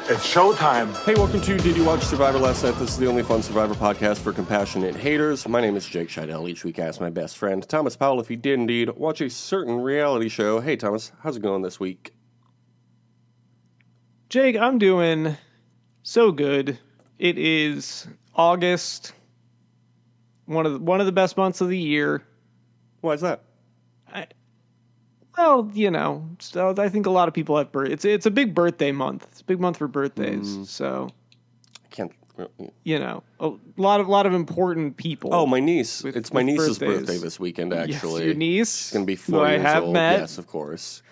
It's showtime. Hey, welcome to Did You Watch Survivor Last Night? This is the only fun Survivor podcast for compassionate haters. My name is Jake Scheidel. Each week I ask my best friend, Thomas Powell, if he did indeed watch a certain reality show. Hey, Thomas, how's it going this week? Jake, I'm doing so good. It is August, one of the best months of the year. Why is that? So I think a lot of people have birthdays. It's a big birthday month. It's a big month for birthdays. So I can't. a lot of important people. Oh, my niece. It's my niece's birthdays. birthday this weekend, actually. Yes, your niece. She's going to be who 4 I years have old. met. Yes, of course.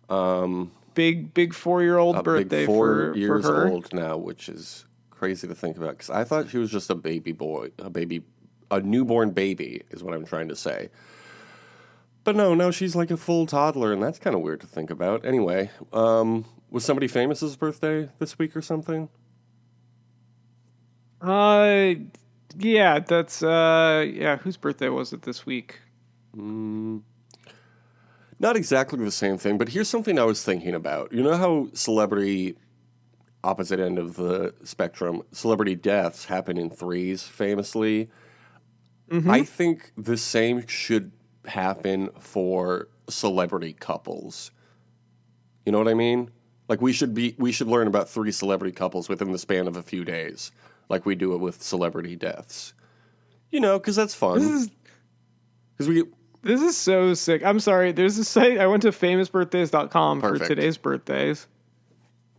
Big 4-year-old birthday big 4 for years her. old now, which is crazy to think about. Because I thought she was just a baby boy, a newborn baby, is what I'm trying to say. But no, she's like a full toddler, and that's kind of weird to think about. Anyway, was somebody famous's birthday this week or something? Yeah, that's whose birthday was it this week? Not exactly the same thing, but here's something I was thinking about. You know how celebrity, opposite end of the spectrum, celebrity deaths happen in threes famously? Mm-hmm. I think the same should happen for celebrity couples. You know what I mean? Like we should learn about 3 celebrity couples within the span of a few days, like we do it with celebrity deaths. You know, because that's fun. This is so sick. I'm sorry. There's a site. I went to famousbirthdays.com for today's birthdays.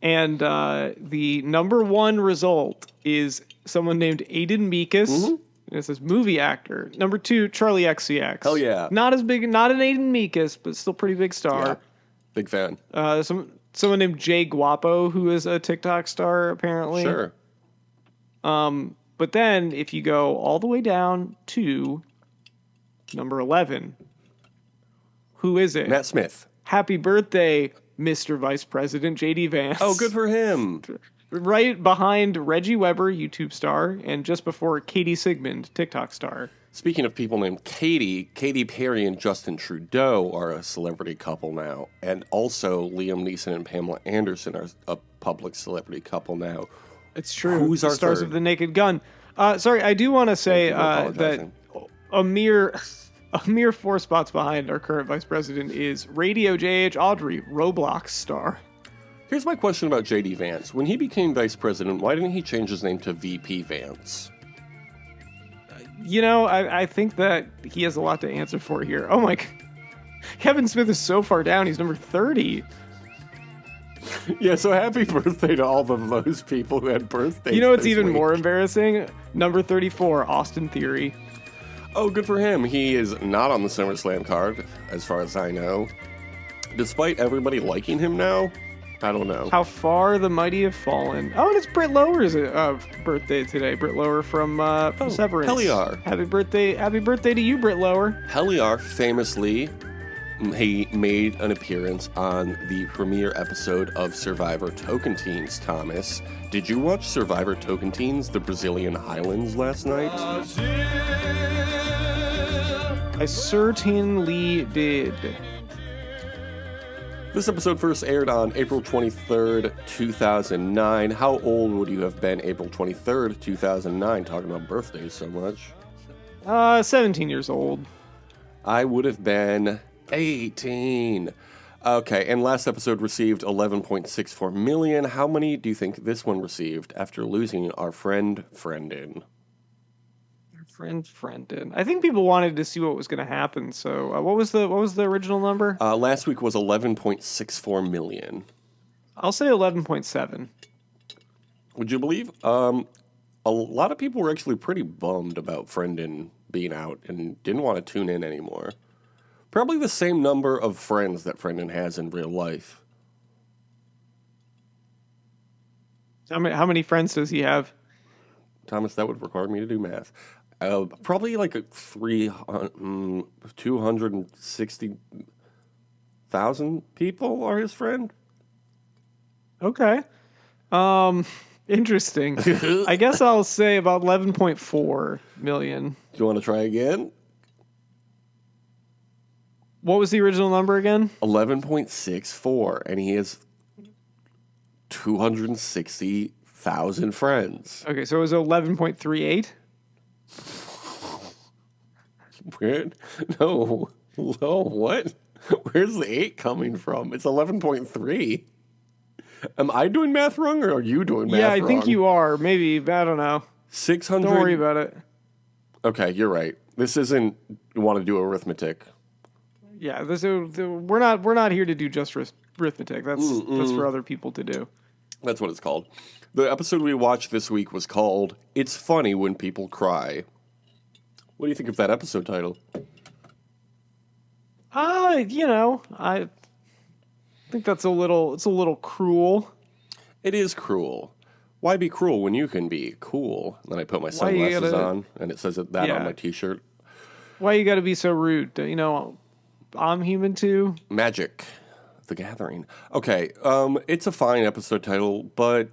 And the number 1 result is someone named Aiden Meekus. Mm-hmm. It says movie actor. Number 2, Charlie XCX. Hell yeah. Not as big, not an Aiden Meekus, but still pretty big star. Yeah. Big fan. Someone named Jay Guapo, who is a TikTok star, apparently. Sure. But then if you go all the way down to number 11, who is it? Matt Smith. Happy birthday, Mr. Vice President J.D. Vance. Oh, good for him. Right behind Reggie Weber, YouTube star, and just before Katie Sigmund, TikTok star. Speaking of people named Katy Perry and Justin Trudeau are a celebrity couple now. And also Liam Neeson and Pamela Anderson are a public celebrity couple now. It's true. Who's our stars third? of The Naked Gun. Sorry, I do want to say that a mere 4 spots behind our current vice president is Radio J.H. Audrey, Roblox star. Here's my question about J.D. Vance. When he became vice president, why didn't he change his name to VP Vance? I think that he has a lot to answer for here. Oh my... Kevin Smith is so far down. He's number 30. Yeah, so happy birthday to all of those people who had birthdays. You know what's even more embarrassing? Number 34, Austin Theory. Oh, good for him. He is not on the SummerSlam card, as far as I know. Despite everybody liking him now, I don't know. How far the mighty have fallen. Oh, and it's Britt Lower's birthday today. Britt Lower from Severance. Heliar. Happy birthday to you, Britt Lower. Heliar famously, he made an appearance on the premiere episode of Survivor Tocantins, Thomas. Did you watch Survivor Tocantins, the Brazilian Highlands, last night? I certainly did. This episode first aired on April 23rd, 2009. How old would you have been April 23rd, 2009? Talking about birthdays so much. 17 years old. I would have been 18. Okay, and last episode received 11.64 million. How many do you think this one received after losing our friend Friendin? Friendin. I think people wanted to see what was going to happen. So, what was the original number? Last week was 11.64 million. I'll say 11.7. Would you believe? A lot of people were actually pretty bummed about Friendin being out and didn't want to tune in anymore. Probably the same number of friends that Friendin has in real life. How many friends does he have? Thomas, that would require me to do math. Probably like 260,000 people are his friend. Okay. Interesting. I guess I'll say about 11.4 million. Do you want to try again? What was the original number again? 11.64, and he has 260,000 friends. Okay, so it was 11.38? Where? No, what? Where's the 8 coming from? It's 11.3. Am I doing math wrong, or are you doing math wrong? Yeah, I think you are. Maybe. I don't know. 600. Don't worry about it. Okay, you're right. This isn't you want to do arithmetic. Yeah, we're not here to do just arithmetic. That's for other people to do. That's what it's called. The episode we watched this week was called "It's Funny When People Cry." What do you think of that episode title? I think it's a little cruel. It is cruel. Why be cruel when you can be cool? And then I put my sunglasses on, and it says that on my t-shirt. Why you gotta be so rude? I'm human too. Magic. The Gathering. Okay, it's a fine episode title, but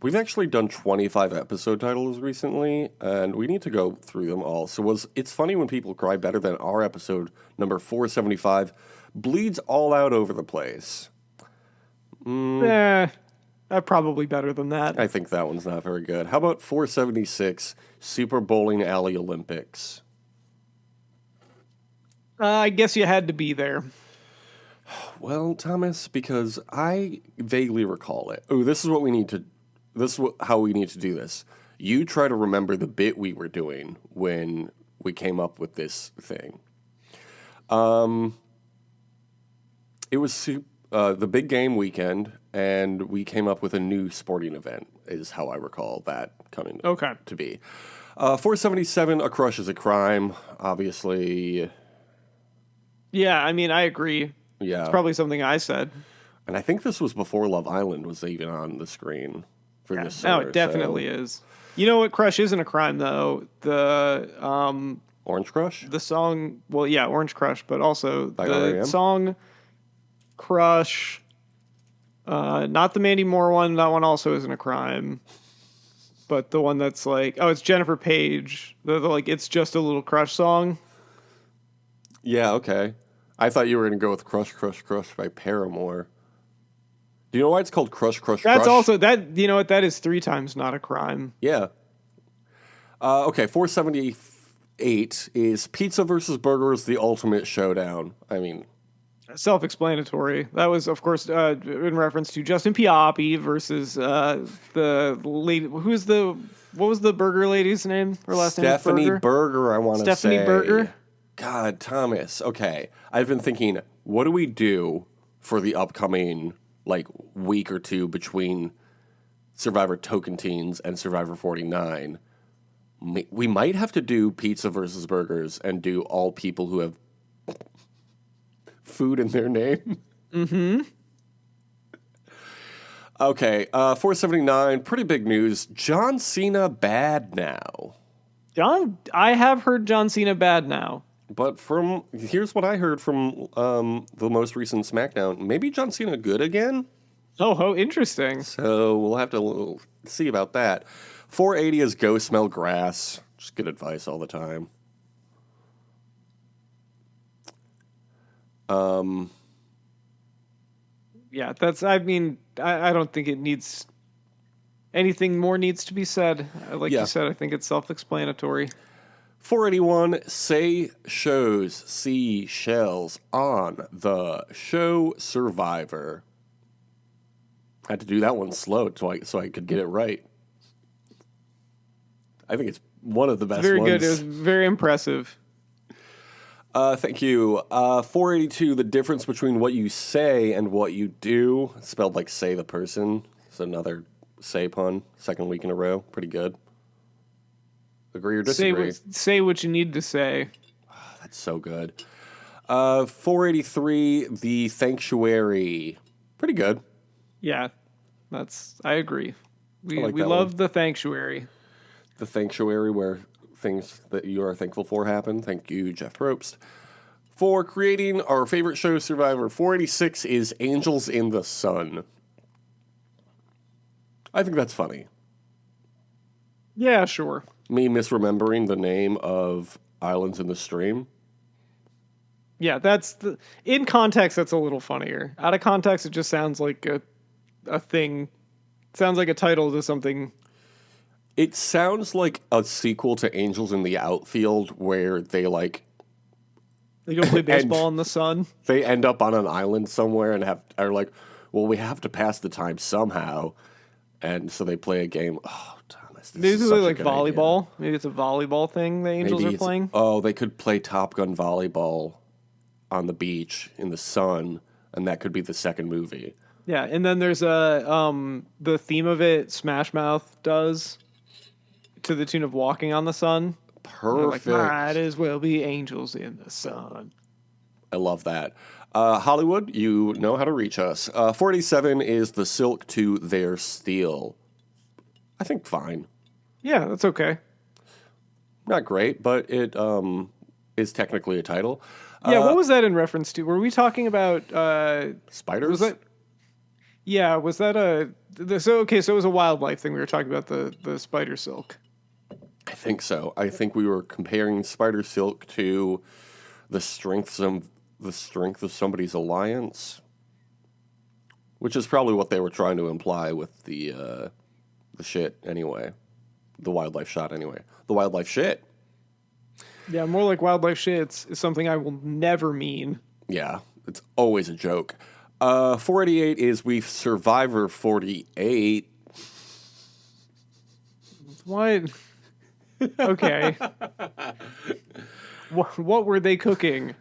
we've actually done 25 episode titles recently, and we need to go through them all. So was It's Funny When People Cry better than our episode number 475, Bleeds All Out Over the Place? Probably better than that. I think that one's not very good. How about 476, Super Bowling Alley Olympics? I guess you had to be there. Well, Thomas, because I vaguely recall it. Oh, this is how we need to do this. You try to remember the bit we were doing when we came up with this thing. It was the big game weekend, and we came up with a new sporting event, is how I recall that coming to be. 477, A Crush is a Crime, obviously. Yeah, I mean, I agree. Yeah. It's probably something I said. And I think this was before Love Island was even on the screen for this summer. No, it definitely is. You know what Crush isn't a crime, though? The Orange Crush? The song, well, yeah, Orange Crush, but also the song Crush, not the Mandy Moore one, that one also isn't a crime. But the one that's like, it's Jennifer Page, the like, It's Just a Little Crush song. Yeah, okay. I thought you were going to go with Crush, Crush, Crush by Paramore. Do you know why it's called Crush, Crush, Crush? That's also, you know what, that is 3 times not a crime. Yeah. Okay, 478 is Pizza versus Burgers, the Ultimate Showdown. I mean... Self-explanatory. That was, of course, in reference to Justin Piappi versus the lady... what was the burger lady's name? Her last name? Stephanie Berger, I want to say. Stephanie Berger? God, Thomas. Okay. I've been thinking, what do we do for the upcoming, week or two between Survivor Tocantins and Survivor 49? We might have to do Pizza versus Burgers and do all people who have food in their name. Mm-hmm. Okay, 479, pretty big news. John Cena bad now. I have heard John Cena bad now. But here's what I heard from the most recent SmackDown. Maybe John Cena good again? Oh, interesting. So we'll have to see about that. 480 is Go Smell Grass. Just good advice all the time. Yeah, I don't think it needs... anything more needs to be said. You said, I think it's self-explanatory. 481, Say Shows Seashells on the show Survivor. I had to do that one slow so I could get it right. I think it's one of the best ones. Very good. It was very impressive. Thank you. 482, the difference between what you say and what you do. Spelled like say the person. It's another say pun. Second week in a row. Pretty good. Agree or disagree? Say what you need to say. Oh, that's so good. 483, The Sanctuary. Pretty good. Yeah, I agree. We love one. The Sanctuary. The Sanctuary, where things that you are thankful for happen. Thank you, Geoff Probst, for creating our favorite show, Survivor. 486 is Angels in the Sun. I think that's funny. Yeah, sure. Me misremembering the name of Islands in the Stream. Yeah, in context, that's a little funnier. Out of context, it just sounds like a thing. Sounds like a title to something. It sounds like a sequel to Angels in the Outfield, where they go play baseball in the sun. They end up on an island somewhere and are like, well, we have to pass the time somehow, and so they play a game. Oh, Thomas, Maybe is they such a like good volleyball. idea. Maybe it's a volleyball thing the Angels are playing. Oh, they could play Top Gun volleyball on the beach in the sun, and that could be the second movie. Yeah, and then there's the theme of it Smash Mouth does to the tune of Walking on the Sun. Perfect. Might as well be angels in the sun. I love that. Hollywood, you know how to reach us. 47 is the silk to their steel. I think fine. Yeah, that's okay. Not great, but it is technically a title. Yeah, what was that in reference to? Were we talking about spiders? Was that? Yeah, was that so it was a wildlife thing. We were talking about the spider silk. I think so. I think we were comparing spider silk to the strength of somebody's alliance, which is probably what they were trying to imply with the shit anyway. The wildlife shot anyway. The wildlife shit. Yeah, more like wildlife shit is something I will never mean. Yeah, it's always a joke. 488 is we Survivor 48. What? Okay. What were they cooking?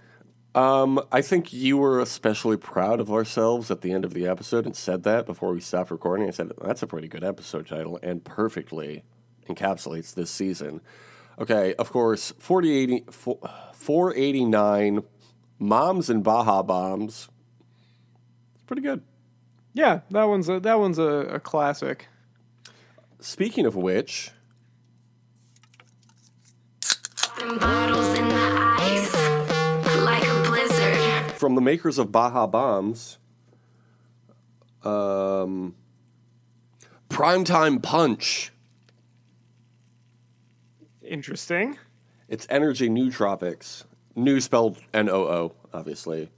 I think you were especially proud of ourselves at the end of the episode and said that before we stopped recording. I said, that's a pretty good episode title and perfectly encapsulates this season. Okay, of course, 489, Moms and Baja Bombs. It's pretty good. Yeah, that one's a classic. Speaking of which... Bottles in the ice, like a blizzard. From the makers of Baja Bombs, Primetime Punch. Interesting. It's Energy Nootropics. New spelled N-O-O, obviously.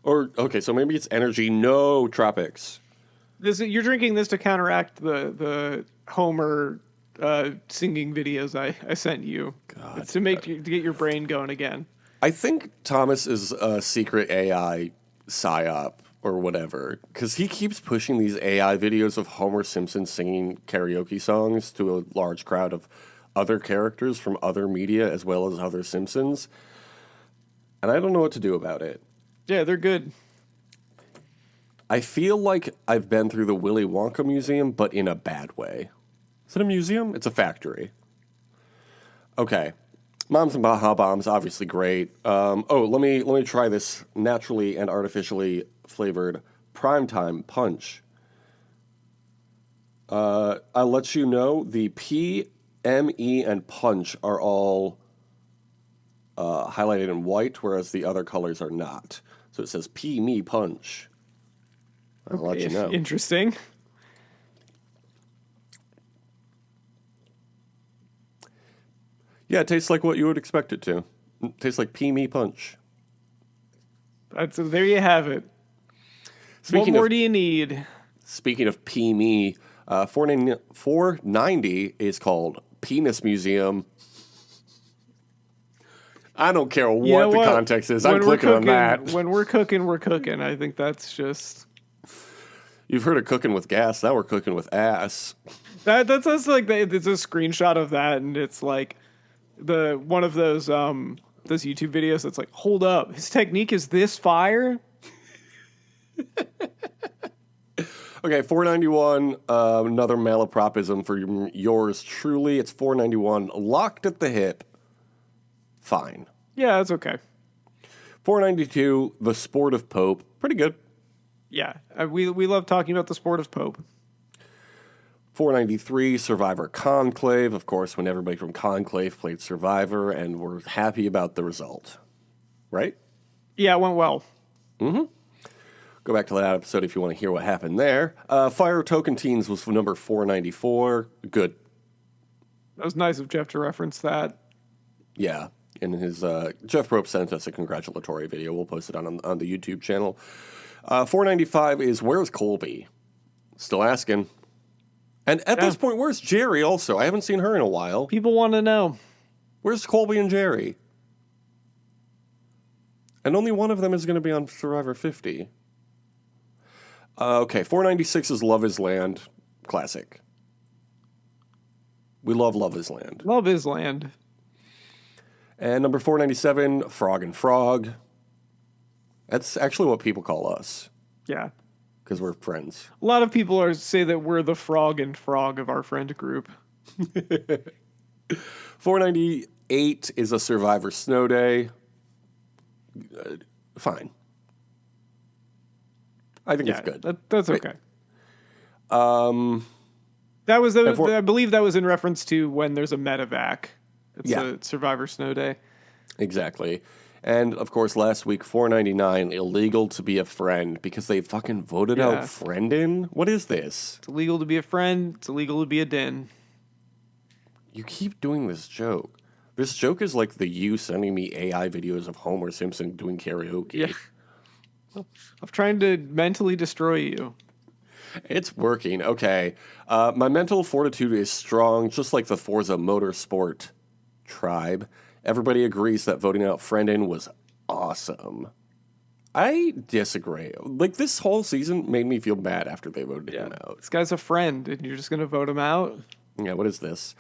Or, okay, so maybe it's Energy No Tropics. You're drinking this to counteract the Homer singing videos I sent you. God, it's to get your brain going again. I think Thomas is a secret AI psyop or whatever, because he keeps pushing these AI videos of Homer Simpson singing karaoke songs to a large crowd of other characters from other media as well as other Simpsons. And I don't know what to do about it. Yeah, they're good. I feel like I've been through the Willy Wonka Museum, but in a bad way. Is it a museum? It's a factory. Okay. Moms and Baja Bombs, obviously great. Let me try this naturally and artificially flavored Primetime Punch. I'll let you know the P, M, E, and Punch are all highlighted in white, whereas the other colors are not. So it says P, Me, Punch. I'll let you know. Interesting. Yeah, it tastes like what you would expect it to. It tastes like Pee Me Punch. There you have it. What more do you need? Speaking of Pee Me, 490 is called Penis Museum. I don't care what the context is. I'm clicking on that. When we're cooking, we're cooking. I think that's just... You've heard of cooking with gas. Now we're cooking with ass. That's like it's a screenshot of that, and it's like one of those YouTube videos that's like, hold up, his technique is this fire. Okay, 491. Another malapropism for yours truly. It's 491. Locked at the hip. Fine. Yeah, that's okay. 492. The Sport of Pope. Pretty good. Yeah, we love talking about the Sport of Pope. 493, Survivor Conclave. Of course, when everybody from Conclave played Survivor, and we're happy about the result. Right? Yeah, it went well. Mm-hmm. Go back to that episode if you want to hear what happened there. Fire Tocantins was number 494. Good. That was nice of Geoff to reference that. Yeah. In his Geoff Probe sent us a congratulatory video. We'll post it on the YouTube channel. 495 is Where's Colby? Still asking. And at this point, where's Jerry also? I haven't seen her in a while. People want to know. Where's Colby and Jerry? And only one of them is going to be on Survivor 50. Okay, 496 is Love Is Land. Classic. We love Love Is Land. Love Is Land. And number 497, Frog and Frog. That's actually what people call us. Yeah. Because we're friends. A lot of people say that we're the Frog and Frog of our friend group. 498 is a Survivor Snow Day. Fine. I think it's good. That's okay. That was I believe that was in reference to when there's a medevac. It's a Survivor Snow Day. Exactly. And, of course, last week, 499, illegal to be a friend because they fucking voted out Friendin? What is this? It's illegal to be a friend. It's illegal to be a din. You keep doing this joke. This joke is like the you sending me AI videos of Homer Simpson doing karaoke. Yeah. I'm trying to mentally destroy you. It's working. Okay. My mental fortitude is strong, just like the Forza Motorsport tribe. Everybody agrees that voting out Friendin was awesome. I disagree. Like, this whole season made me feel bad after they voted him out. This guy's a friend, and you're just going to vote him out? Yeah, what is this?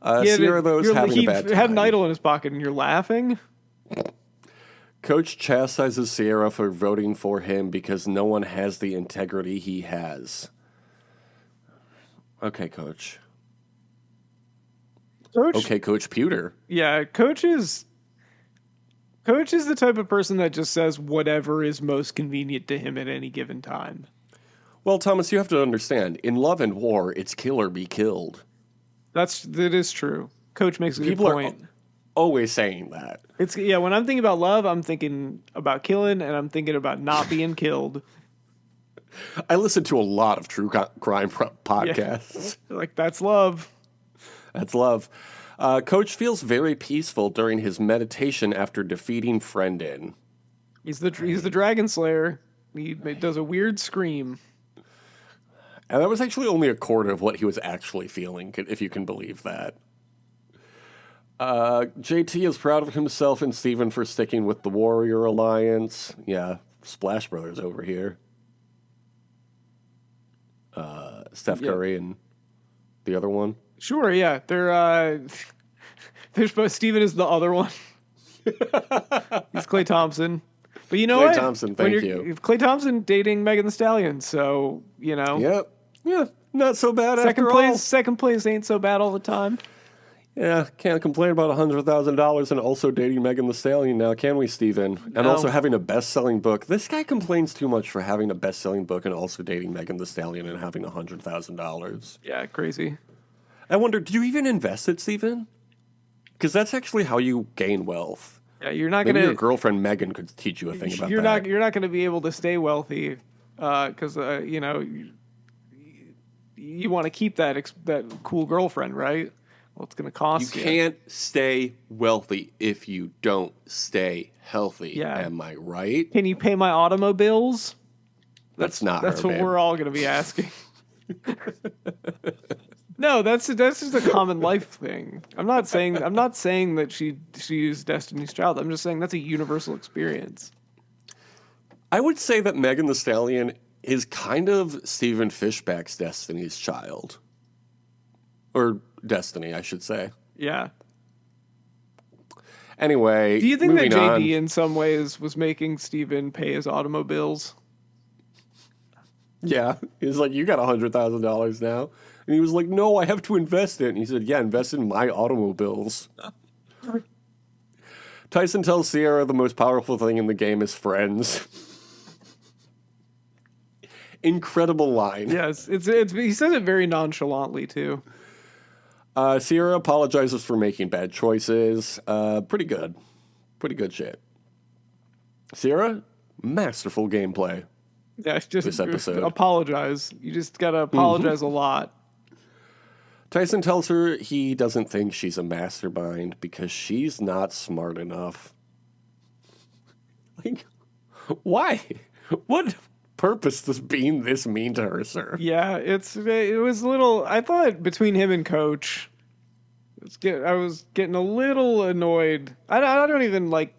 Sierra, though, is having a bad time. He had an idol in his pocket, and you're laughing? Coach chastises Sierra for voting for him because no one has the integrity he has. Okay, Coach. Okay, Coach Pewter. Yeah, Coach is the type of person that just says whatever is most convenient to him at any given time. Well, Thomas, you have to understand, in love and war, it's kill or be killed. That is true. Coach makes a good point. People are always saying that. When I'm thinking about love, I'm thinking about killing, and I'm thinking about not being killed. I listen to a lot of true crime podcasts. Yeah. Like, that's love. That's love. Coach feels very peaceful during his meditation after defeating Friendin. He's the Dragon Slayer. He does a weird scream. And that was actually only a quarter of what he was actually feeling, if you can believe that. JT is proud of himself and Steven for sticking with the Warrior Alliance. Yeah, Splash Brothers over here. Steph Curry and the other one. Sure, yeah. There's both. Steven is the other one. He's Klay Thompson. But you know what? Klay Thompson, thank you. Klay Thompson dating Megan Thee Stallion, so, you know. Yep. Yeah, not so bad after all. Second place ain't so bad all the time. Yeah, can't complain about $100,000 and also dating Megan Thee Stallion now, can we, Steven? No. And also having a best-selling book. This guy complains too much for having a best-selling book and also dating Megan Thee Stallion and having $100,000. Yeah, crazy. I wonder, do you even invest it, Steven? Because that's actually how you gain wealth. Yeah, you're not gonna. Maybe your girlfriend Megan could teach you a thing about that. You're not going to be able to stay wealthy, because you know, you want to keep that cool girlfriend, right? Well, it's going to cost you. You can't stay wealthy if you don't stay healthy. Yeah. Am I right? Can you pay my automobiles? That's what babe. We're all going to be asking. No, that's just a common life thing. I'm not saying that she is Destiny's Child. I'm just saying that's a universal experience. I would say that Megan Thee Stallion is kind of Stephen Fishback's Destiny's Child. Or Destiny, I should say. Yeah. Anyway, do you think that JD on. in some ways was making Steven pay his automobiles? Yeah. He's like, you got $100,000 now. And he was like, no, I have to invest it. And he said, yeah, invest in my automobiles. Tyson tells Sierra the most powerful thing in the game is friends. Incredible line. Yes, he says it very nonchalantly, too. Sierra apologizes for making bad choices. Pretty good. Pretty good shit. Sierra, masterful gameplay. Yeah, just this episode. Apologize. You just gotta apologize a lot. Tyson tells her he doesn't think she's a mastermind because she's not smart enough. Like, why? What purpose to being this mean to her, sir? Yeah, it was a little. I thought between him and Coach, I was getting a little annoyed. I don't even like.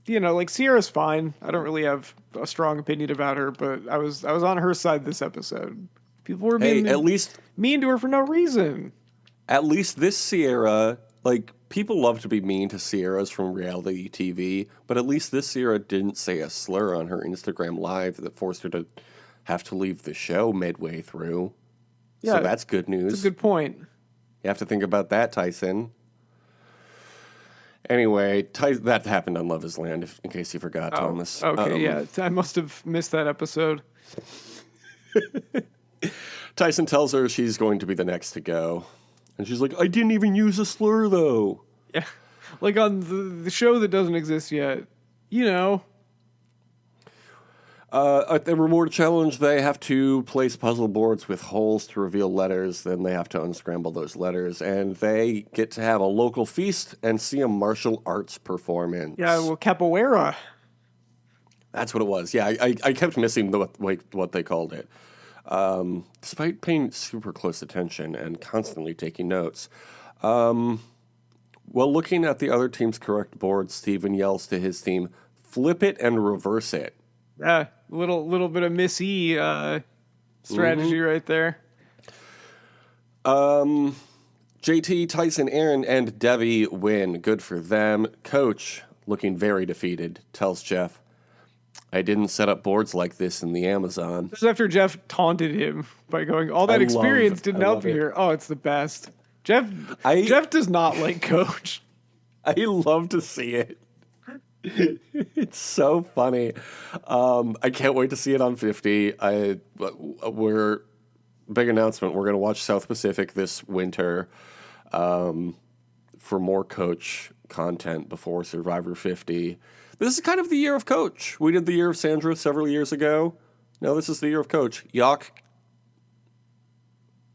Like Sierra's fine. I don't really have a strong opinion about her, but I was on her side this episode. People were being mean to her for no reason. At least this Sierra, like, people love to be mean to Sierras from reality TV, but at least this Sierra didn't say a slur on her Instagram Live that forced her to have to leave the show midway through. Yeah, so that's good news. That's a good point. You have to think about that, Tyson. Anyway, that happened on Love is Land, in case you forgot, Thomas. Okay, yeah. I must have missed that episode. Tyson tells her she's going to be the next to go. And she's like, I didn't even use a slur, though. Yeah. Like on the show that doesn't exist yet. At the reward challenge, they have to place puzzle boards with holes to reveal letters. Then they have to unscramble those letters. And they get to have a local feast and see a martial arts performance. Yeah, well, capoeira. That's what it was. Yeah, I kept missing what they called it. Despite paying super close attention and constantly taking notes. While looking at the other team's correct board, Steven yells to his team, flip it and reverse it. Yeah, little bit of Miss E strategy right there. JT, Tyson, Aaron, and Debbie win. Good for them. Coach, looking very defeated, tells Geoff, I didn't set up boards like this in the Amazon. This is after Geoff taunted him by going, all that experience didn't help you here. Oh, it's the best. Geoff does not like Coach. I love to see it. It's so funny. I can't wait to see it on 50. We're big announcement. We're going to watch South Pacific this winter for more Coach content before Survivor 50. This is kind of the year of Coach. We did the year of Sandra several years ago. Now this is the year of Coach. What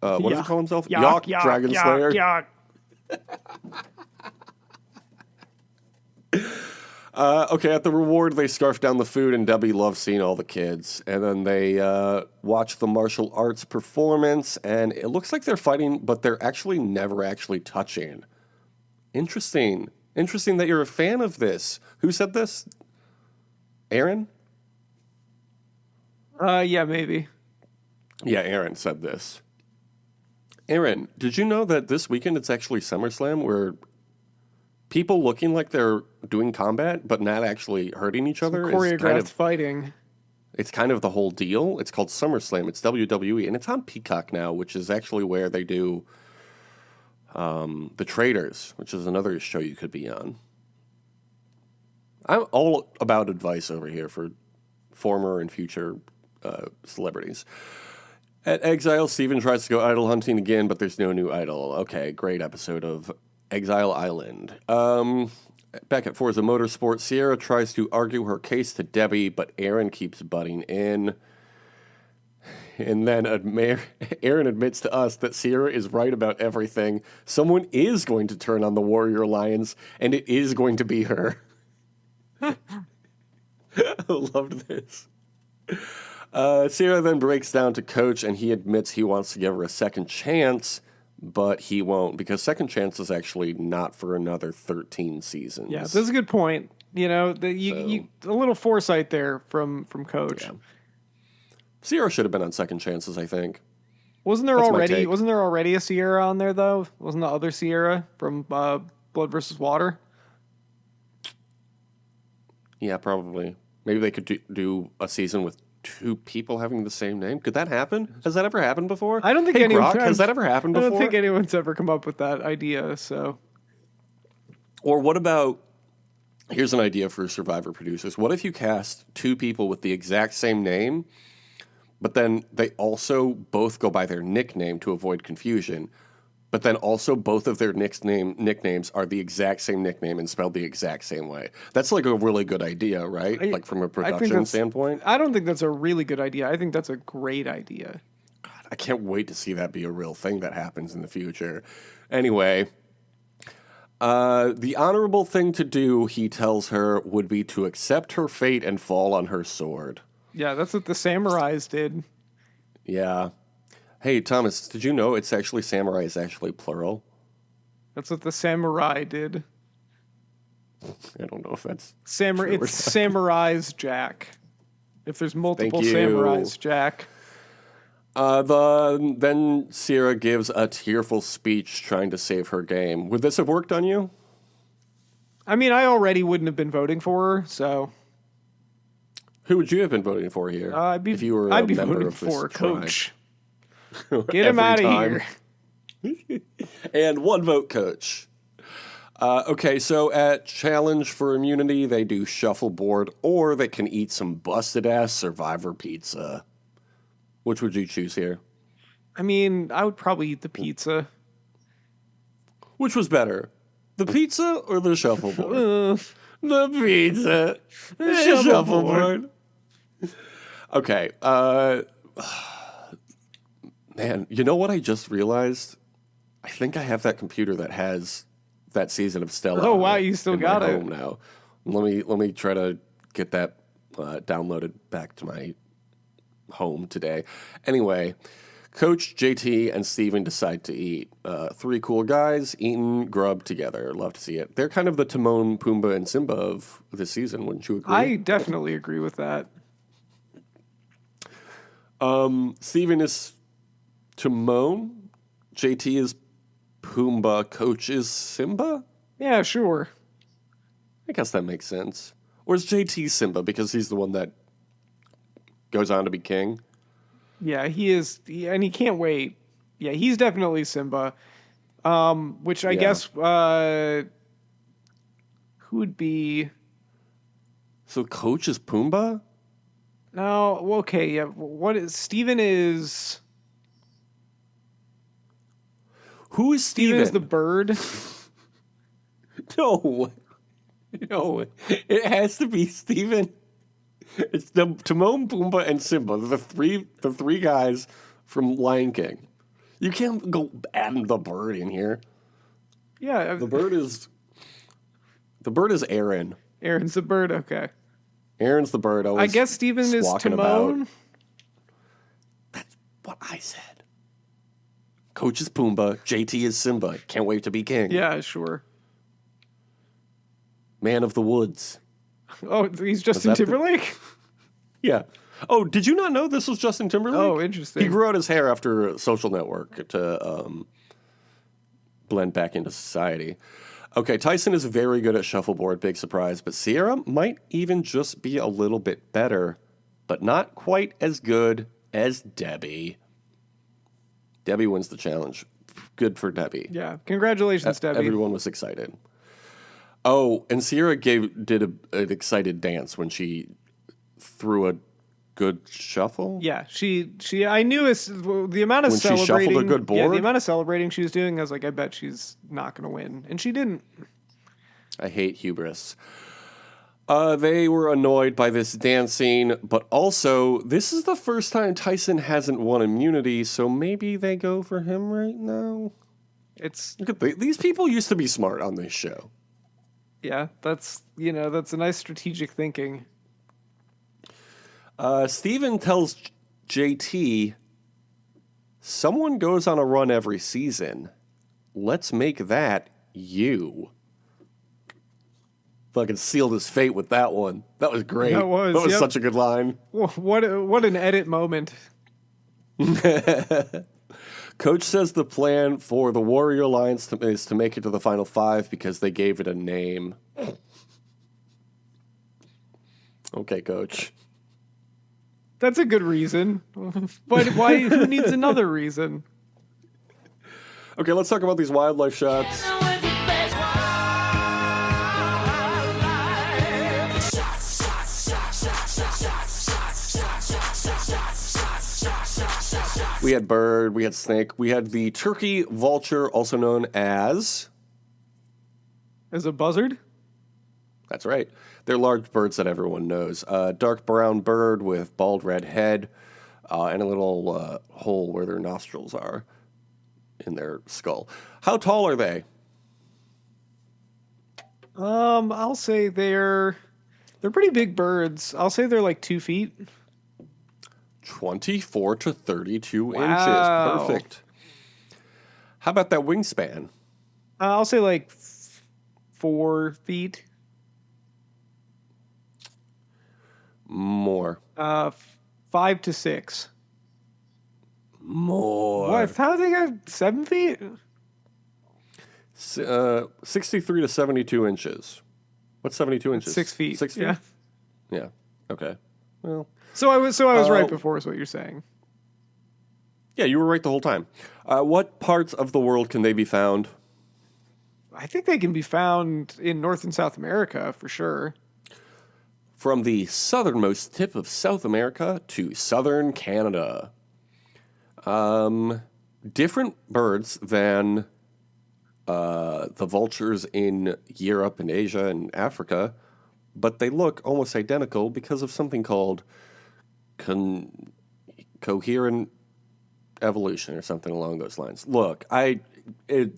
does he call himself? Yock Dragon Slayer. Yock. Okay, at the reward, they scarf down the food, and Debbie loves seeing all the kids. And then they watch the martial arts performance, and it looks like they're fighting, but they're actually never actually touching. Interesting. Interesting that you're a fan of this. Who said this? Aaron? Yeah, maybe. Yeah, Aaron said this. Aaron, did you know that this weekend it's actually SummerSlam, where people looking like they're doing combat but not actually hurting each other choreographed fighting. It's kind of the whole deal. It's called SummerSlam. It's WWE, and it's on Peacock now, which is actually where they do The Traitors, which is another show you could be on. I'm all about advice over here for former and future celebrities. At Exile, Steven tries to go idol hunting again, but there's no new idol. Okay, great episode of Exile Island. Back at Forza Motorsport, Sierra tries to argue her case to Debbie, but Aaron keeps butting in. And then Aaron admits to us that Sierra is right about everything. Someone is going to turn on the Warrior Lions, and it is going to be her. I loved this. Sierra then breaks down to Coach, and he admits he wants to give her a second chance, but he won't, because second chance is actually not for another 13 seasons. Yeah, that's a good point. You know, a little foresight there from Coach. Yeah. Sierra should have been on second chances, I think. Wasn't there already a Sierra on there though? Wasn't the other Sierra from Blood versus Water? Yeah, probably. Maybe they could do a season with two people having the same name. Could that happen? Has that ever happened before? I don't think has that ever happened before? I don't think anyone's ever come up with that idea. So, or what about? Here's an idea for Survivor producers. What if you cast two people with the exact same name, but then they also both go by their nickname to avoid confusion, but then also both of their nicknames are the exact same nickname and spelled the exact same way? That's like a really good idea, right? Like from a production standpoint. I don't think that's a really good idea. I think that's a great idea. God, I can't wait to see that be a real thing that happens in the future. Anyway, the honorable thing to do, he tells her, would be to accept her fate and fall on her sword. Yeah, that's what the samurais did. Yeah. Hey, Thomas, did you know it's actually samurai is actually plural? That's what the samurai did. I don't know if that's Samurai. true or It's not. samurais, Jack. If there's multiple Thank you. samurais, Jack. Then Sierra gives a tearful speech trying to save her game. Would this have worked on you? I mean, I already wouldn't have been voting for her, so Who would you have been voting for here if you were a I'd be member voting of this for tribe? Coach. Get him Every out of time. here. And one vote, Coach. Okay, so at Challenge for Immunity, they do shuffleboard, or they can eat some busted-ass Survivor pizza. Which would you choose here? I mean, I would probably eat the pizza. Which was better, the pizza or the shuffleboard? The pizza. The shuffleboard. Okay, man, you know what I just realized? I think I have that computer that has that season of Stella. Oh, on wow, it you still in got my it. home now. Let me try to get that downloaded back to my home today. Anyway, Coach, JT, and Steven decide to eat. Three cool guys eating grub together. Love to see it. They're kind of the Timon, Pumbaa, and Simba of this season. Wouldn't you agree? I definitely agree with that. Steven is Timon. JT is Pumbaa. Coach is Simba? Yeah, sure. I guess that makes sense. Or is JT Simba because he's the one that goes on to be king? Yeah, he is, and he can't wait. Yeah, he's definitely Simba. Which I guess who would be? So Coach is Pumbaa? No, okay, yeah. What is Steven is? Who is Steven Steven? is the bird. No. No. It has to be Steven. It's the Timon, Pumbaa, and Simba. The three guys from Lion King. You can't go adding the bird in here. Yeah, The bird is Aaron. Aaron's the bird. Okay. Aaron's the bird. I guess Steven is walking Timon. about. That's what I said. Coach is Pumbaa. JT is Simba. Can't wait to be king. Yeah, sure. Man of the woods. Oh, he's Justin Timberlake? Yeah. Oh, did you not know this was Justin Timberlake? Oh, interesting. He grew out his hair after Social Network to blend back into society. Okay, Tyson is very good at shuffleboard, big surprise, but Sierra might even just be a little bit better, but not quite as good as Debbie. Debbie wins the challenge. Good for Debbie. Yeah, congratulations, Debbie. Everyone was excited. Oh, and Sierra did an excited dance when she threw a good shuffle. Yeah, she. I knew the amount of When she celebrating. shuffled a good Yeah, board? the amount of celebrating she was doing. I was like, I bet she's not going to win, and she didn't. I hate hubris. They were annoyed by this dancing, but also this is the first time Tyson hasn't won immunity, so maybe they go for him right now. Look at these people used to be smart on this show. Yeah, that's a nice strategic thinking. Steven tells JT, someone goes on a run every season. Let's make that you. Fucking sealed his fate with that one. That was great. That was, That was yep. such a good line. What an edit moment. Coach says the plan for the Warrior Alliance is to make it to the Final Five because they gave it a name. Okay, Coach. That's a good reason. But why? Who needs another reason? Okay, let's talk about these wildlife shots. We had bird, we had snake, we had the turkey vulture, also known as... As a buzzard? That's right. They're large birds that everyone knows. Dark brown bird with bald red head and a little hole where their nostrils are in their skull. How tall are they? I'll say they're pretty big birds. I'll say they're like 2 feet. 24 to 32 Wow. inches. Perfect. How about that wingspan? I'll say like 4 feet. More. 5 to 6. More. What? How do they got 7 feet? 63 to 72 inches. What's 72 inches? 6 feet. 6 feet? Yeah. Yeah. Okay. Well. So I was right before is what you're saying. Yeah, you were right the whole time. What parts of the world can they be found? I think they can be found in North and South America for sure. From the southernmost tip of South America to southern Canada. Different birds than the vultures in Europe and Asia and Africa, but they look almost identical because of something called coherent evolution or something along those lines. Look, the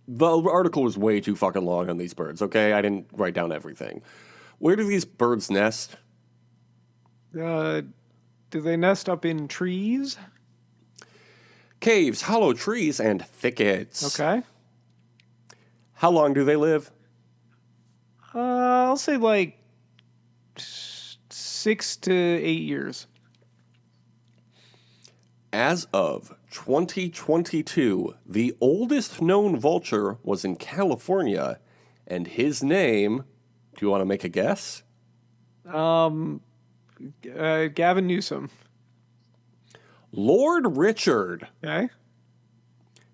article was way too fucking long on these birds, okay? I didn't write down everything. Where do these birds nest? Do they nest up in trees? Caves, hollow trees, and thickets. Okay. How long do they live? I'll say like 6 to 8 years. As of 2022, the oldest known vulture was in California, and his name, do you want to make a guess? Gavin Newsom. Lord Richard. Okay.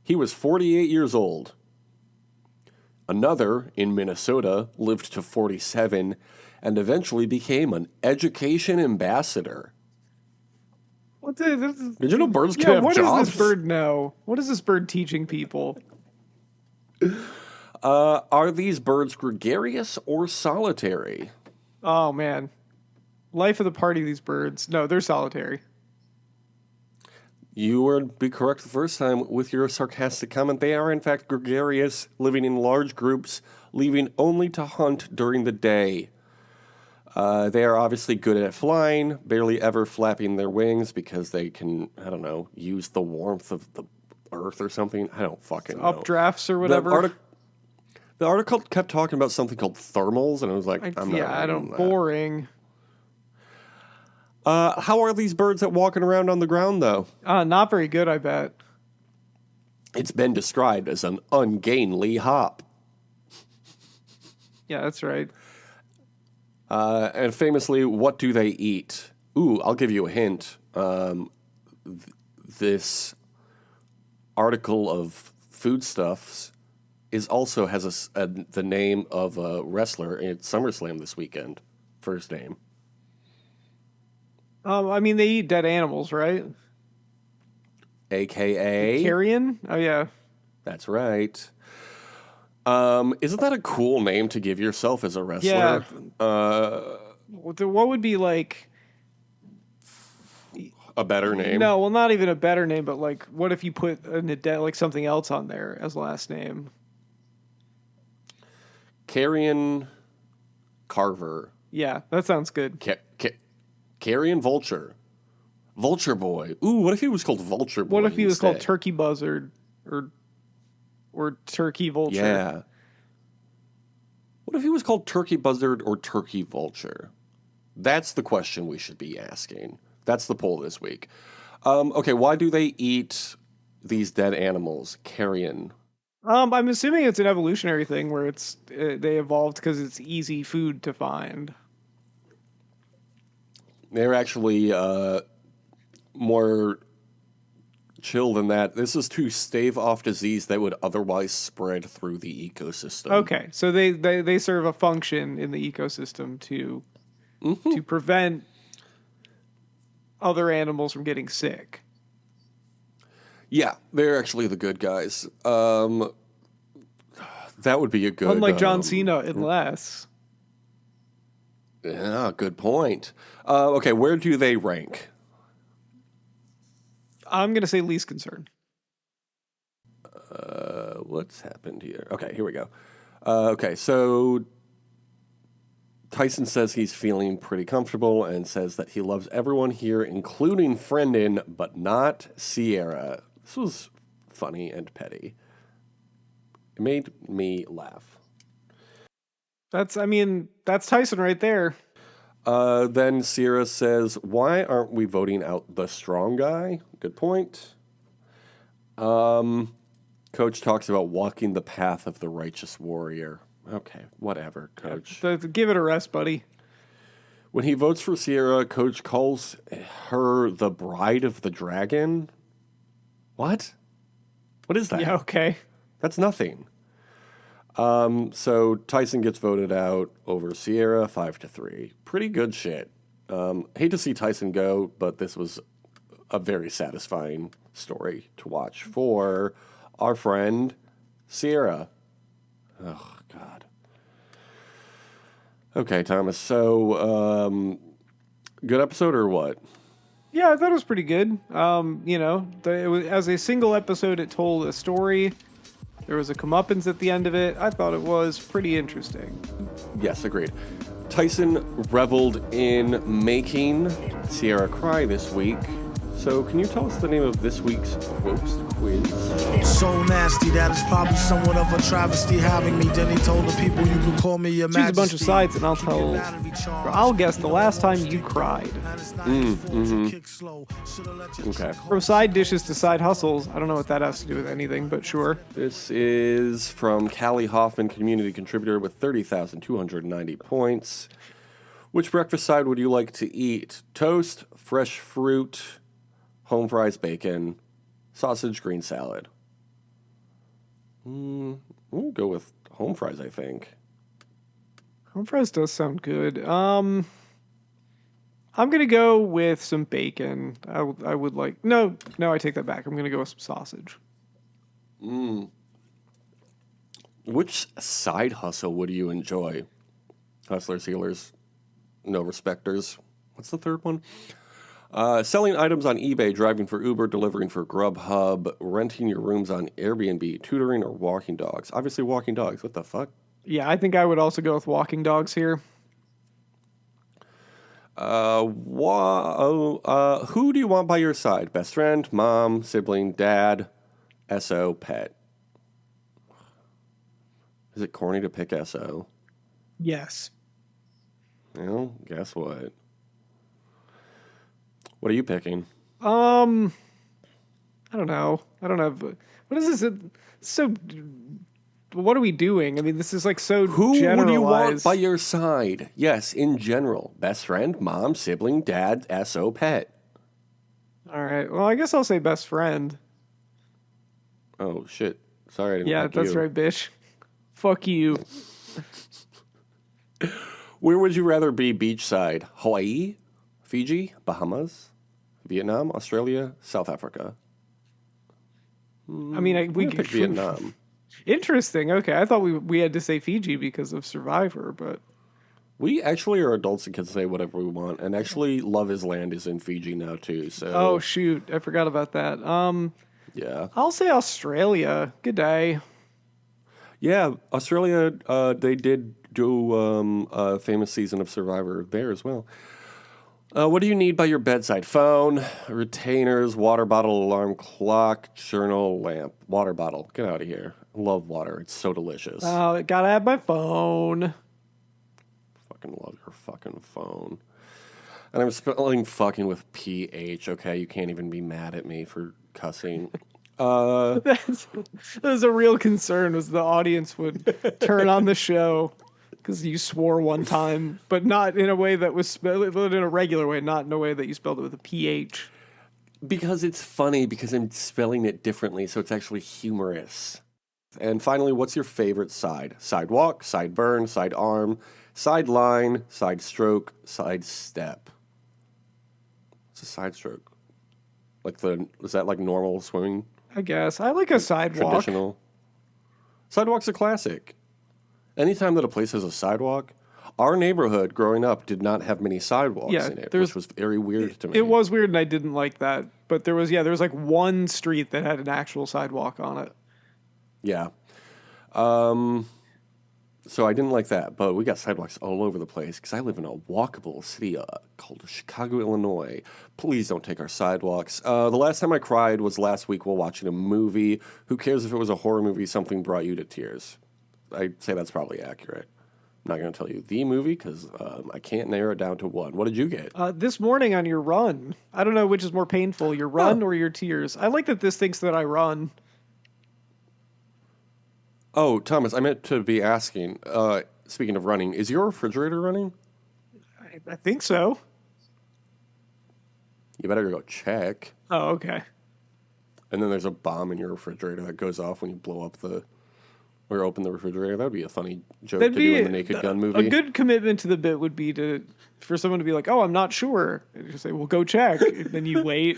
He was 48 years old. Another, in Minnesota, lived to 47 and eventually became an education ambassador. Did you know birds can have what jobs? What does this bird know? What is this bird teaching people? Are these birds gregarious or solitary? Oh, man. Life of the party, these birds. No, they're solitary. You would be correct the first time with your sarcastic comment. They are, in fact, gregarious, living in large groups, leaving only to hunt during the day. They are obviously good at flying, barely ever flapping their wings because they can, I don't know, use the warmth of the earth or something. I don't fucking know. Updrafts or whatever. The article kept talking about something called thermals, and I was like, I don't. Boring. How are these birds at walking around on the ground, though? Not very good, I bet. It's been described as an ungainly hop. Yeah, that's right. And famously, what do they eat? Ooh, I'll give you a hint. This article of foodstuffs also has the name of a wrestler at SummerSlam this weekend. First name. I mean, they eat dead animals, right? AKA carrion? Oh, yeah. That's right. Isn't that a cool name to give yourself as a wrestler? Yeah. What would be like a better name? No, well, not even a better name, but like, what if you put like something else on there as last name? Carrion Carver. Yeah, that sounds good. Carrion Vulture. Vulture Boy. Ooh, what if he was called Vulture Boy? What if he was instead? called Turkey Buzzard or Turkey Vulture? Yeah. What if he was called Turkey Buzzard or Turkey Vulture? That's the question we should be asking. That's the poll this week. Okay, why do they eat these dead animals? Carrion. I'm assuming it's an evolutionary thing where they evolved because it's easy food to find. They're actually more chill than that. This is to stave off disease that would otherwise spread through the ecosystem. Okay, so they serve a function in the ecosystem to prevent other animals from getting sick. Yeah, they're actually the good guys. That would be a good... Unlike John Cena, unless... Yeah, good point. Okay, where do they rank? I'm going to say least concern. What's happened here? Okay, here we go. Okay, so Tyson says he's feeling pretty comfortable and says that he loves everyone here, including Friendin, but not Sierra. This was funny and petty. It made me laugh. That's Tyson right there. Then Sierra says, why aren't we voting out the strong guy? Good point. Coach talks about walking the path of the righteous warrior. Okay, whatever, Coach. Give it a rest, buddy. When he votes for Sierra, Coach calls her the bride of the dragon. What? What is that? Yeah, okay. That's nothing. So Tyson gets voted out over Sierra 5-3. Pretty good shit. Hate to see Tyson go, but this was a very satisfying story to watch for our friend Sierra. Oh, God. Okay, Thomas. So, good episode or what? Yeah, I thought it was pretty good. As a single episode, it told a story. There was a comeuppance at the end of it. I thought it was pretty interesting. Yes, agreed. Tyson reveled in making Sierra cry this week. So can you tell us the name of this week's roast quiz? So nasty that it's probably somewhat of a travesty having me. Then he told the people you could call me your majesty. Choose a bunch of sides and I'll guess the last time you cried. Okay. From side dishes to side hustles. I don't know what that has to do with anything, but sure. This is from Callie Hoffman, community contributor with 30,290 points. Which breakfast side would you like to eat? Toast, fresh fruit, home fries, bacon, sausage, green salad. We'll go with home fries, I think. Home fries does sound good. I'm gonna go with some bacon. I would like no, I take that back. I'm gonna go with some sausage. Which side hustle would you enjoy? Hustlers, healers, no respecters. What's the third one? Selling items on eBay, driving for Uber, delivering for Grubhub, renting your rooms on Airbnb, tutoring, or walking dogs. Obviously, walking dogs. What the fuck? Yeah, I think I would also go with walking dogs here. Who do you want by your side? Best friend, mom, sibling, dad, SO, pet. Is it corny to pick SO? Yes. Well, guess what? What are you picking? I don't know. What is this? So, what are we doing? I mean, this is like so Who generalized. would you want by your side? Yes, in general. Best friend, mom, sibling, dad, SO, pet. All right. Well, I guess I'll say best friend. Oh, shit. Sorry, I didn't Yeah, pick that's you. right, bitch. Fuck you. Where would you rather be beachside? Hawaii, Fiji, Bahamas, Vietnam, Australia, South Africa? I mean, we could pick Vietnam. Interesting. Okay, I thought we had to say Fiji because of Survivor, but we actually are adults and can say whatever we want. And actually, Love Is Land is in Fiji now too. So oh shoot, I forgot about that. Yeah, I'll say Australia. Good day. Yeah, Australia. They did do a famous season of Survivor there as well. What do you need by your bedside? Phone, retainers, water bottle, alarm clock, journal, lamp. Water bottle. Get out of here. I love water. It's so delicious. Oh, gotta have my phone. Fucking love your fucking phone. And I'm spelling fucking with PH, okay? You can't even be mad at me for cussing. That was a real concern, was the audience would turn on the show because you swore one time, but not in a way that was spelled in a regular way, not in a way that you spelled it with a PH. Because it's funny, because I'm spelling it differently, so it's actually humorous. And finally, what's your favorite side? Sidewalk, side burn, side arm, side line, side stroke, side step. What's a side stroke? Is that like normal swimming? I guess. I like a sidewalk. Traditional. Sidewalk's a classic. Anytime that a place has a sidewalk, our neighborhood growing up did not have many sidewalks in it, which was very weird to me. It was weird and I didn't like that. But there was like one street that had an actual sidewalk on it. Yeah. So I didn't like that, but we got sidewalks all over the place because I live in a walkable city called Chicago, Illinois. Please don't take our sidewalks. The last time I cried was last week while watching a movie. Who cares if it was a horror movie? Something brought you to tears. I'd say that's probably accurate. I'm not going to tell you the movie because I can't narrow it down to one. What did you get? This morning on your run. I don't know which is more painful, your run or your tears. I like that this thinks that I run. Oh, Thomas, I meant to be asking, speaking of running, is your refrigerator running? I think so. You better go check. Oh, okay. And then there's a bomb in your refrigerator that goes off when you blow up or open the refrigerator. That would be a funny joke to do in the Naked Gun movie. A good commitment to the bit would be for someone to be like, oh, I'm not sure. And you say, well, go check. And then you wait.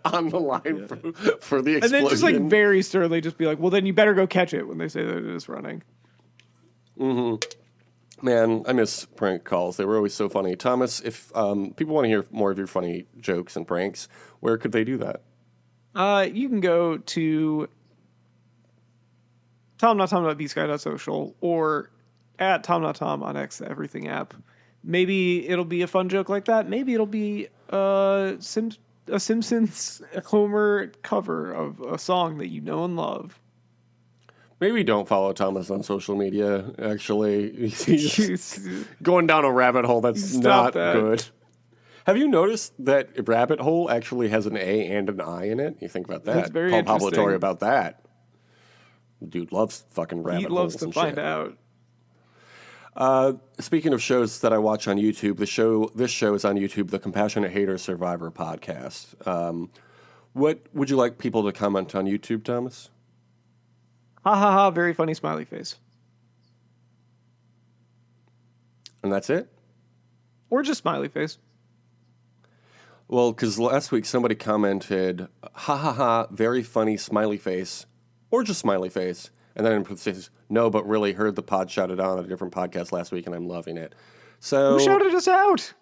On the line for the explosion. And then just like very sternly just be like, well, then you better go catch it when they say that it is running. Mm-hmm. Man, I miss prank calls. They were always so funny. Thomas, if people want to hear more of your funny jokes and pranks, where could they do that? You can go to tom.tom.bsky.social or at tom.tom on X, the everything app. Maybe it'll be a fun joke like that. Maybe it'll be a Simpsons Homer cover of a song that you know and love. Maybe don't follow Thomas on social media, actually. He's going down a rabbit hole that's not good. Have you noticed that rabbit hole actually has an A and an I in it? You think about that. That's very Call interesting. Pablo Torre about that. Dude loves fucking rabbit holes. He loves to find out. Speaking of shows that I watch on YouTube, this show is on YouTube, the Compassionate Hater Survivor podcast. What would you like people to comment on YouTube, Thomas? Ha ha ha, very funny smiley face. And that's it? Or just smiley face. Well, because last week somebody commented, ha ha ha, very funny smiley face, or just smiley face. And then in parentheses, no, but really heard the pod shouted on a different podcast last week, and I'm loving it. So who shouted us out?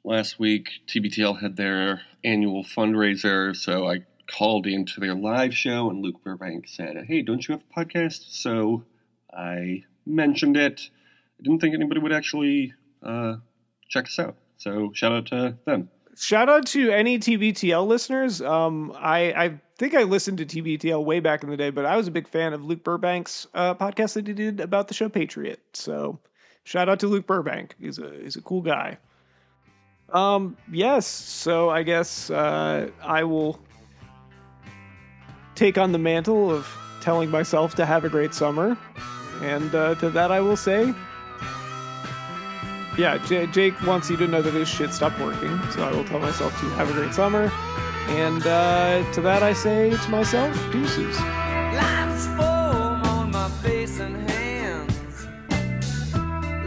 Last week, TBTL had their annual fundraiser, so I called into their live show, and Luke Burbank said, hey, don't you have a podcast? So I mentioned it. I didn't think anybody would actually check us out. So shout out to them. Shout out to any TBTL listeners. I think I listened to TBTL way back in the day, but I was a big fan of Luke Burbank's podcast that he did about the show Patriot. So shout out to Luke Burbank. He's a cool guy. Yes. So I guess I will take on the mantle of telling myself to have a great summer. And to that I will say, yeah, Jake wants you to know that his shit stopped working, so I will tell myself to have a great summer. And to that I say to myself, deuces. Lines foam on my face and hands.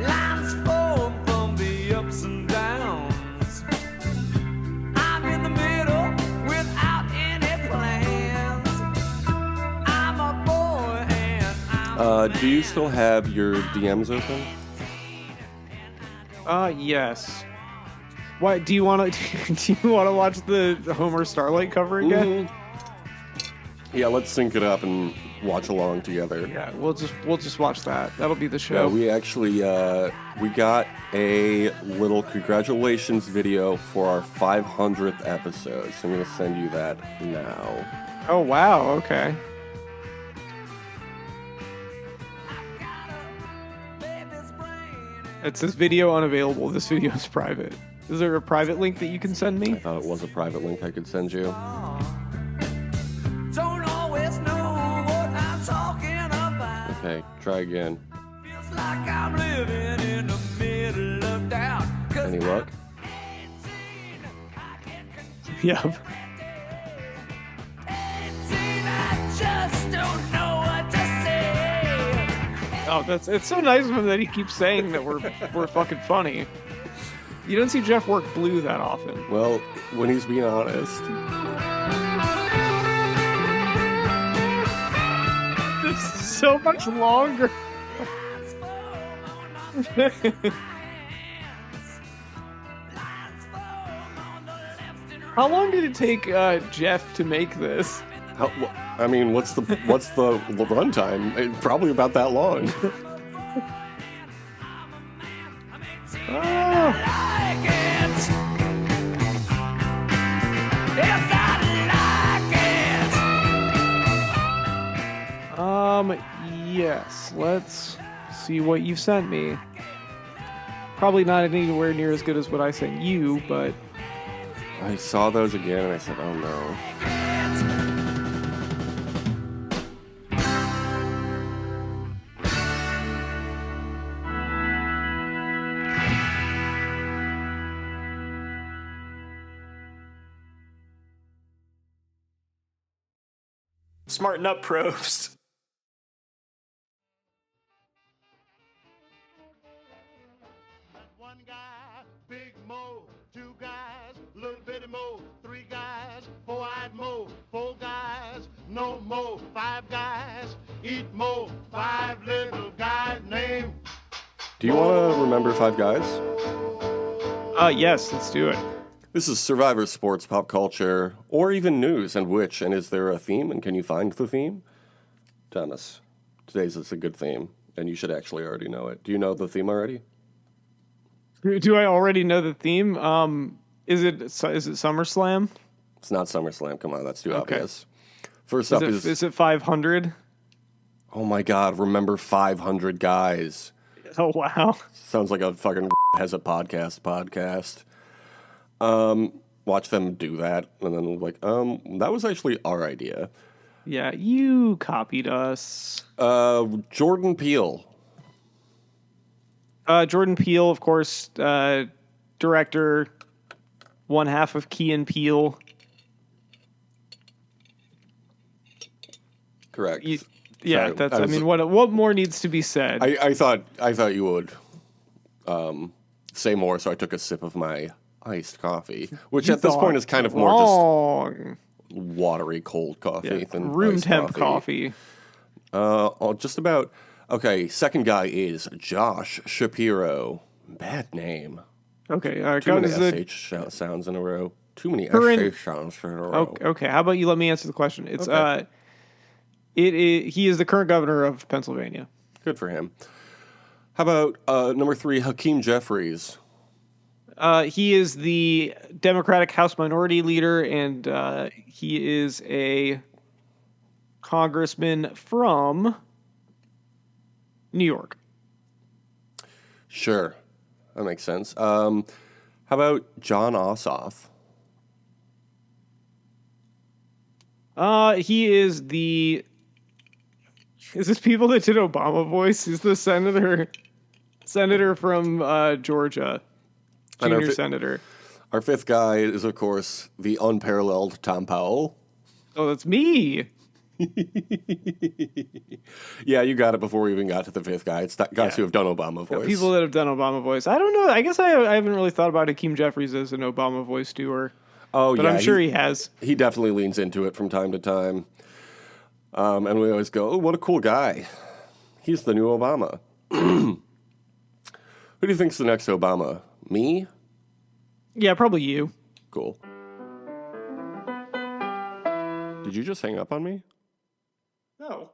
Lines foam from the ups and downs. I'm in the middle without any plans. I'm a boy and I'm a man. Do you still have your DMs open? Yes. Why do you want to watch the Homer Starlight cover again? Mm-hmm. Yeah, let's sync it up and watch along together. Yeah, we'll just watch that. That'll be the show. Yeah, we actually we got a little congratulations video for our 500th episode. So I'm gonna send you that now. Oh wow, okay. It says video unavailable. This video is private. Is there a private link that you can send me? I thought it was a private link I could send you. Don't always know what I'm talking about. Okay, try again. Feels like I'm living in the middle of doubt. Any luck? Yep. I just don't know what to say. Oh, it's so nice of him that he keeps saying that we're fucking funny. You don't see Geoff work blue that often. Well, when he's being honest. This is so much longer. How long did it take Geoff to make this? I mean, what's the runtime? Probably about that long. Yes, let's see what you've sent me. Probably not anywhere near as good as what I sent you, but... I saw those again and I said, oh no. Smarten up, Probst. One guy, big Mo, two guys, little bitty Mo, three guys, four-eyed Mo, four guys, no Mo, five guys, eat Mo, five little guys named. Do you want to remember Five Guys? Yes, let's do it. This is Survivor Sports, pop culture, or even news, and which, and is there a theme, and can you find the theme? Thomas, today's is a good theme, and you should actually already know it. Do you know the theme already? Do I already know the theme? Is it SummerSlam? It's not SummerSlam. Come on, that's too Okay. obvious. First up Is it 500? Oh my God! Remember 500 guys? Oh wow! Sounds like a fucking has a podcast. Watch them do that, and then like, that was actually our idea. Yeah, you copied us. Jordan Peele. Jordan Peele, of course, director, one half of Key and Peele. Correct. Yeah, Sorry, I mean, what more needs to be said? I thought you would say more, so I took a sip of my iced coffee, which at this point is kind of more just watery cold coffee than room iced temp coffee. Just about. Okay, second guy is Josh Shapiro. Bad name. Okay, Too many SH sounds in a row. Too many SH sounds in a row. Okay, how about you let me answer the question? It's Okay. He is the current governor of Pennsylvania. Good for him. How about number 3, Hakeem Jeffries? He is the Democratic House Minority Leader, and he is a congressman from New York. Sure, that makes sense. How about John Ossoff? He is the... Is this people that did Obama voice? He's the senator from Georgia. Junior senator. Our fifth guy is, of course, the unparalleled Tom Powell. Oh, that's me. Yeah, you got it before we even got to the fifth guy. It's guys who have done Obama voice. People that have done Obama voice. I don't know. I guess I haven't really thought about Hakeem Jeffries as an Obama voice doer. Oh, but yeah. I'm sure he has. He definitely leans into it from time to time. And we always go, oh, what a cool guy. He's the new Obama. Who do you think's the next Obama? Me? Yeah, probably you. Cool. Did you just hang up on me? No.